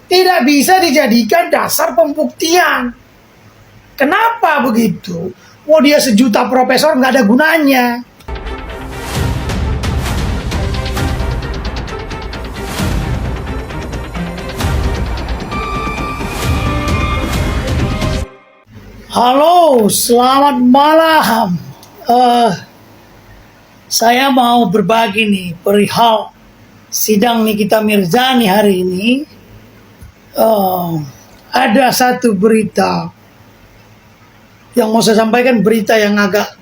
tidak bisa dijadikan dasar pembuktian. Kenapa begitu? Oh, dia sejuta profesor nggak ada gunanya. Halo, selamat malam. Saya mau berbagi nih perihal sidang Nikita Mirzani hari ini. Ada satu berita yang mau saya sampaikan, berita yang agak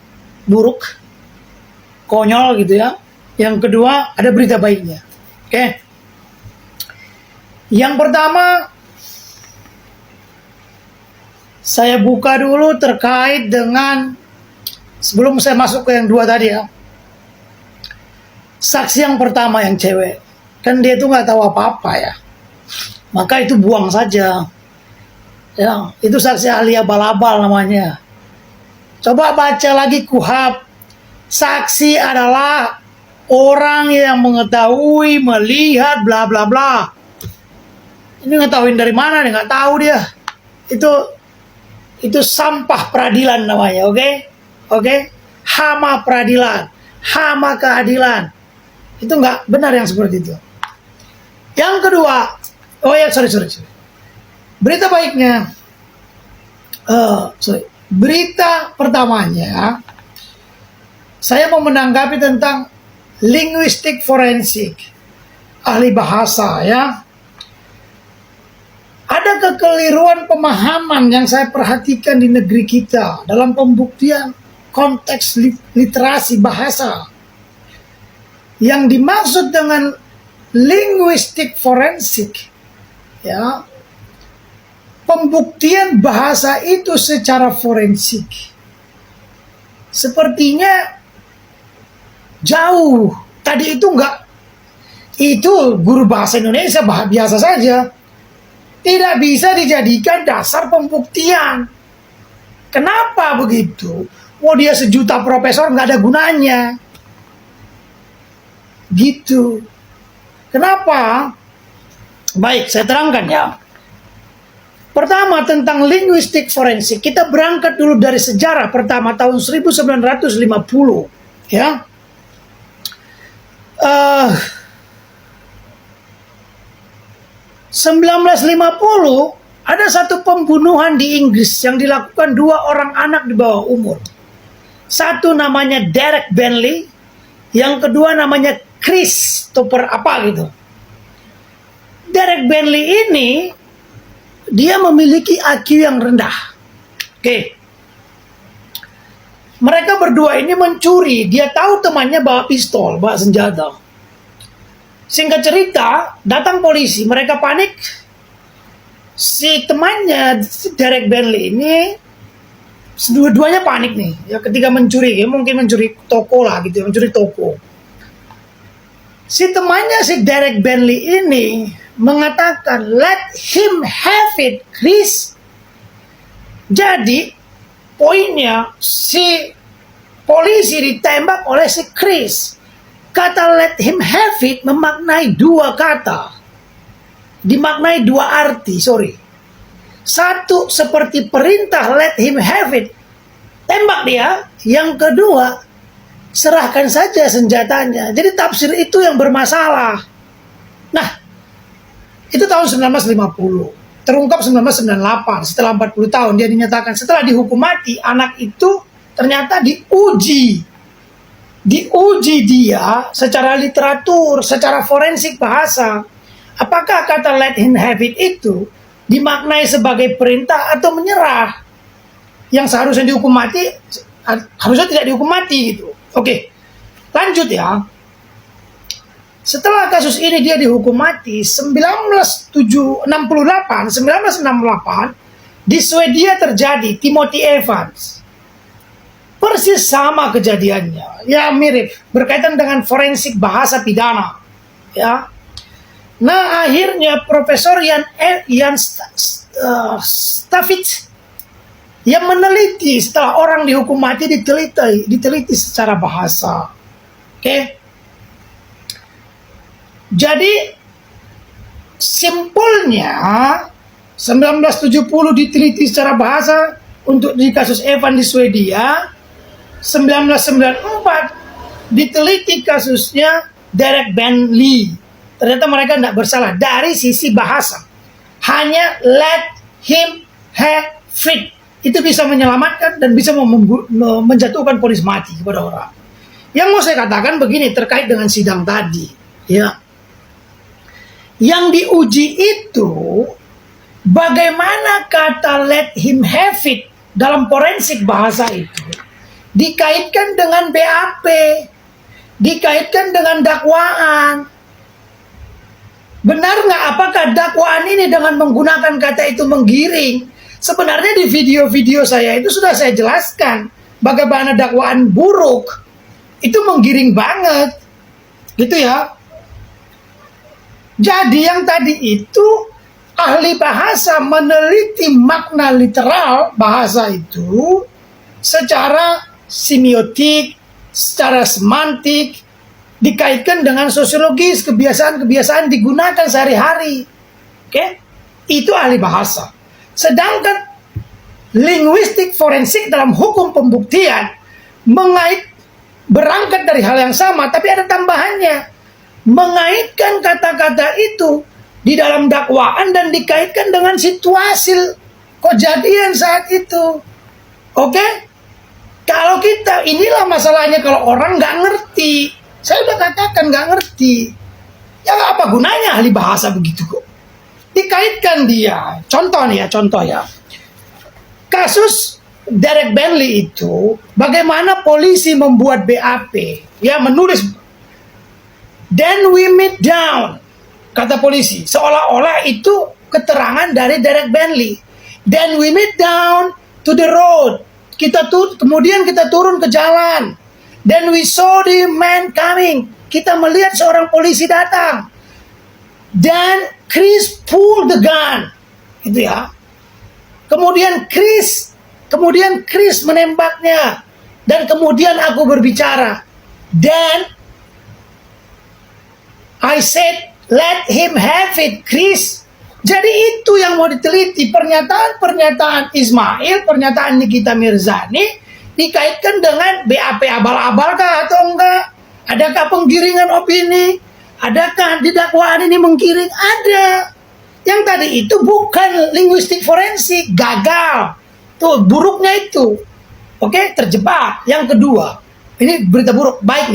buruk, konyol gitu ya. Yang kedua, ada berita baiknya. Oke. Yang pertama, saya buka dulu terkait dengan, sebelum saya masuk ke yang dua tadi ya. Saksi yang pertama yang cewek, kan dia tuh nggak tahu apa-apa ya. Maka itu buang saja. Ya, itu saksi ahli abal-abal namanya. Coba baca lagi KUHP. Saksi adalah orang yang mengetahui, melihat, bla bla bla. Ini ngetahuin dari mana nih? Nggak tahu dia. Itu sampah peradilan namanya, oke? Oke? Hama peradilan, hama keadilan. Itu nggak benar yang seperti itu. Yang kedua, sorry. Berita baiknya, berita pertamanya, saya mau menanggapi tentang linguistik forensik, ahli bahasa ya. Ada kekeliruan pemahaman yang saya perhatikan di negeri kita dalam pembuktian konteks literasi bahasa. Yang dimaksud dengan linguistik forensik, ya, pembuktian bahasa itu secara forensik sepertinya jauh. Tadi itu enggak, itu guru bahasa Indonesia biasa saja. Tidak bisa dijadikan dasar pembuktian. Kenapa begitu? Oh, dia sejuta profesor nggak ada gunanya. Gitu. Kenapa? Baik, saya terangkan ya. Pertama, tentang linguistik forensik. Kita berangkat dulu dari sejarah pertama tahun 1950. Ya. 1950 ada satu pembunuhan di Inggris yang dilakukan dua orang anak di bawah umur. Satu namanya Derek Bentley, yang kedua namanya Christopher apa gitu. Derek Bentley ini dia memiliki IQ yang rendah. Oke. Mereka berdua ini mencuri, dia tahu temannya bawa pistol, bawa senjata. Singkat cerita, datang polisi, mereka panik. Si temannya, Derek Bentley ini, dua-duanya panik nih. Ya, ketika mencuri, ya, mungkin mencuri toko lah gitu, mencuri toko. Si temannya, si Derek Bentley ini mengatakan, "Let him have it, Chris." Jadi, poinnya, si polisi ditembak oleh si Chris. Kata "let him have it" memaknai dua kata. Dimaknai dua arti, sorry. Satu seperti perintah "let him have it", tembak dia. Yang kedua, serahkan saja senjatanya. Jadi tafsir itu yang bermasalah. Nah, itu tahun 1950. Terungkap 1998, setelah 40 tahun dia dinyatakan, setelah dihukum mati, anak itu ternyata diuji dia secara literatur, secara forensik bahasa. Apakah kata "let him have it" itu dimaknai sebagai perintah atau menyerah? Yang seharusnya dihukum mati, harusnya tidak dihukum mati gitu. Oke, lanjut ya. Setelah kasus ini dia dihukum mati 1968 di Swedia terjadi Timothy Evans. Persis sama kejadiannya, ya mirip, berkaitan dengan forensik bahasa pidana, ya. Nah, akhirnya Profesor Jan Stavitz yang meneliti setelah orang dihukum mati diteliti secara bahasa. Oke. Jadi simpulnya 1970 diteliti secara bahasa untuk di kasus Evan di Swedia, 1994 diteliti kasusnya Derek Bentley. Ternyata mereka tidak bersalah dari sisi bahasa. Hanya let him have it. Itu bisa menyelamatkan dan bisa menjatuhkan ponis mati kepada orang. Yang mau saya katakan begini terkait dengan sidang tadi, ya. Yang diuji itu bagaimana kata let him have it dalam forensik bahasa itu dikaitkan dengan BAP, dikaitkan dengan dakwaan. Benar nggak apakah dakwaan ini dengan menggunakan kata itu menggiring? Sebenarnya di video-video saya itu sudah saya jelaskan bagaimana dakwaan buruk itu menggiring banget, gitu ya. Jadi yang tadi itu ahli bahasa meneliti makna literal bahasa itu secara semiotik, secara semantik, dikaitkan dengan sosiologis, kebiasaan-kebiasaan digunakan sehari-hari. Oke? Itu ahli bahasa. Sedangkan linguistik forensik dalam hukum pembuktian berangkat dari hal yang sama, tapi ada tambahannya. Mengaitkan kata-kata itu di dalam dakwaan dan dikaitkan dengan situasi kejadian saat itu. Oke? Kalau kita, inilah masalahnya kalau orang nggak ngerti. Saya udah katakan nggak ngerti. Ya apa gunanya ahli bahasa begitu kok? Dikaitkan dia. Contoh ya. Kasus Derek Bentley itu, bagaimana polisi membuat BAP, ya menulis, then we meet down, kata polisi, seolah-olah itu keterangan dari Derek Bentley. Then we meet down to the road, kemudian kita turun ke jalan. Then we saw the man coming, kita melihat seorang polisi datang. Then Chris pulled the gun, itu ya. Kemudian Chris menembaknya, dan kemudian aku berbicara. Then I said, let him have it, Chris. Jadi itu yang mau diteliti, pernyataan Ismail, pernyataan Nikita Mirzani dikaitkan dengan BAP abal-abal kah atau enggak? Adakah penggiringan opini? Adakah di dakwaan ini menggiring? Ada. Yang tadi itu bukan linguistik forensik, gagal. Tuh buruknya itu. Oke, terjebak. Yang kedua, ini berita buruk. Baik.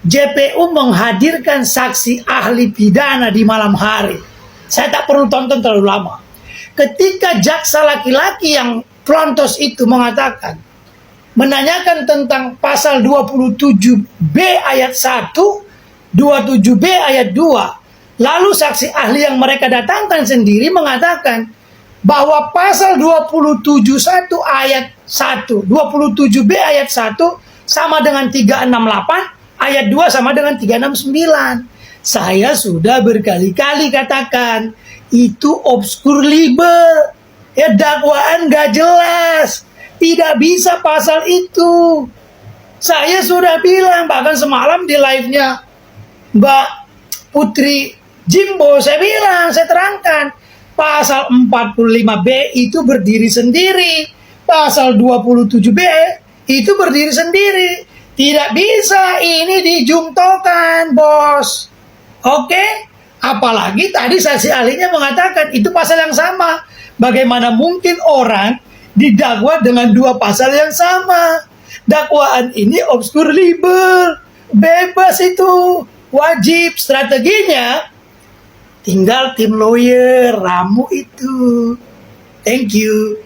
JPU menghadirkan saksi ahli pidana di malam hari. Saya tak perlu tonton terlalu lama. Ketika jaksa laki-laki yang pelontos itu menanyakan tentang pasal 27B ayat 1, 27B ayat 2. Lalu saksi ahli yang mereka datangkan sendiri mengatakan bahwa pasal 27.1 ayat 1, 27B ayat 1 sama dengan 368, ayat 2 sama dengan 369. Saya sudah berkali-kali katakan, itu obskur liber. Ya, dakwaan gak jelas. Tidak bisa pasal itu. Saya sudah bilang, bahkan semalam di live-nya Mbak Putri Jimbo, saya bilang, saya terangkan, pasal 45B itu berdiri sendiri, pasal 27B itu berdiri sendiri. Tidak bisa ini dijungtokan, bos. Oke? Apalagi tadi saksi ahlinya mengatakan itu pasal yang sama. Bagaimana mungkin orang didakwa dengan dua pasal yang sama? Dakwaan ini obskur liber, bebas itu, wajib. Strateginya tinggal tim lawyer ramu itu. Thank you.